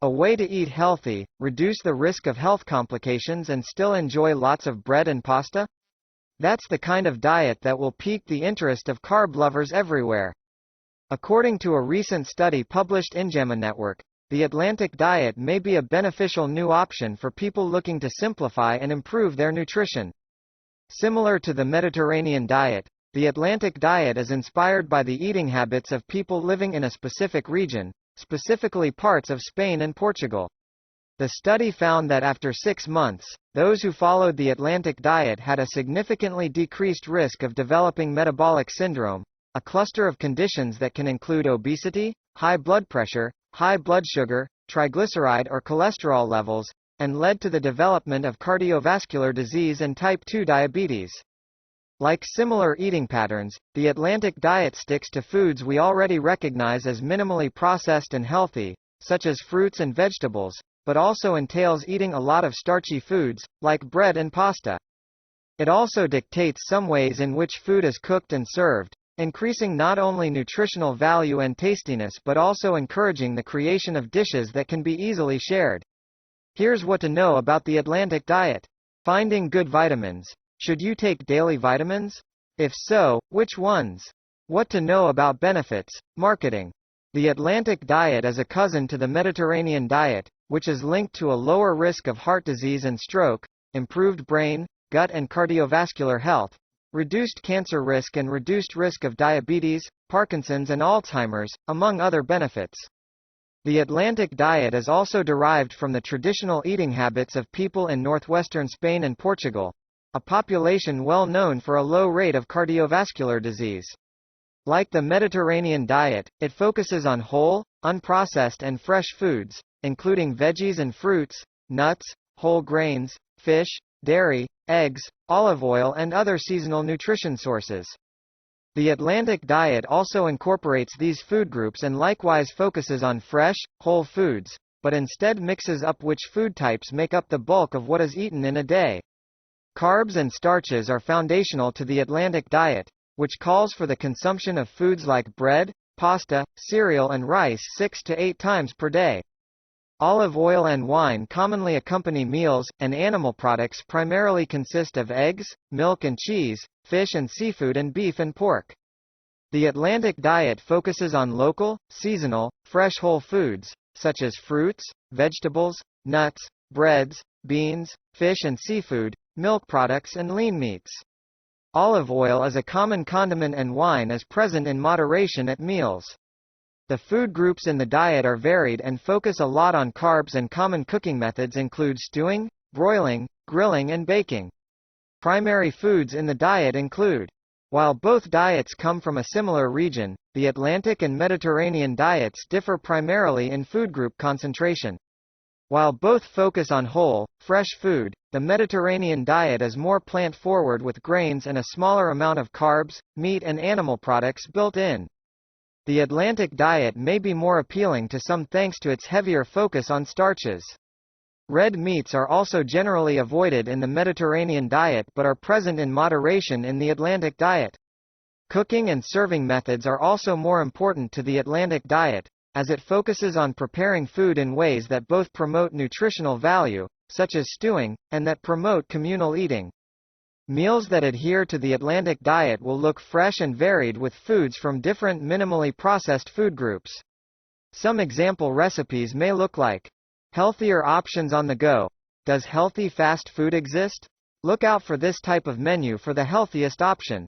A way to eat healthy, reduce the risk of health complications and still enjoy lots of bread and pasta? That's the kind of diet that will pique the interest of carb lovers everywhere. According to a recent study published in JAMA Network, the Atlantic diet may be a beneficial new option for people looking to simplify and improve their nutrition. Similar to the Mediterranean diet, the Atlantic diet is inspired by the eating habits of people living in a specific region, specifically parts of Spain and Portugal. The study found that after 6 months, those who followed the Atlantic diet had a significantly decreased risk of developing metabolic syndrome, a cluster of conditions that can include obesity, high blood pressure, high blood sugar, triglyceride or cholesterol levels, and led to the development of cardiovascular disease and type 2 diabetes. Like similar eating patterns, the Atlantic diet sticks to foods we already recognize as minimally processed and healthy, such as fruits and vegetables, but also entails eating a lot of starchy foods, like bread and pasta. It also dictates some ways in which food is cooked and served, increasing not only nutritional value and tastiness but also encouraging the creation of dishes that can be easily shared. Here's what to know about the Atlantic diet. Finding good vitamins. Should you take daily vitamins? If so, which ones? What to know about benefits. Marketing. The Atlantic diet is a cousin to the Mediterranean diet, which is linked to a lower risk of heart disease and stroke, improved brain, gut and cardiovascular health, reduced cancer risk and reduced risk of diabetes, Parkinson's and Alzheimer's, among other benefits. The Atlantic diet is also derived from the traditional eating habits of people in northwestern Spain and Portugal, a population well known for a low rate of cardiovascular disease. Like the Mediterranean diet, it focuses on whole, unprocessed and fresh foods, including veggies and fruits, nuts, whole grains, fish, dairy, eggs, olive oil and other seasonal nutrition sources. The Atlantic diet also incorporates these food groups and likewise focuses on fresh, whole foods, but instead mixes up which food types make up the bulk of what is eaten in a day. Carbs and starches are foundational to the Atlantic diet, which calls for the consumption of foods like bread, pasta, cereal and rice 6 to 8 times per day. Olive oil and wine commonly accompany meals, and animal products primarily consist of eggs, milk and cheese, fish and seafood and beef and pork. The Atlantic diet focuses on local, seasonal, fresh whole foods, such as fruits, vegetables, nuts, breads, beans, fish and seafood, milk products and lean meats. Olive oil is a common condiment and wine is present in moderation at meals. The food groups in the diet are varied and focus a lot on carbs and common cooking methods include stewing, broiling, grilling and baking. Primary foods in the diet include. While both diets come from a similar region, the Atlantic and Mediterranean diets differ primarily in food group concentration. While both focus on whole, fresh food, the Mediterranean diet is more plant-forward with grains and a smaller amount of carbs, meat and animal products built in. The Atlantic diet may be more appealing to some thanks to its heavier focus on starches. Red meats are also generally avoided in the Mediterranean diet but are present in moderation in the Atlantic diet. Cooking and serving methods are also more important to the Atlantic diet, as it focuses on preparing food in ways that both promote nutritional value, such as stewing, and that promote communal eating. Meals that adhere to the Atlantic diet will look fresh and varied with foods from different minimally processed food groups. Some example recipes may look like healthier options on the go. Does healthy fast food exist? Look out for this type of menu for the healthiest option.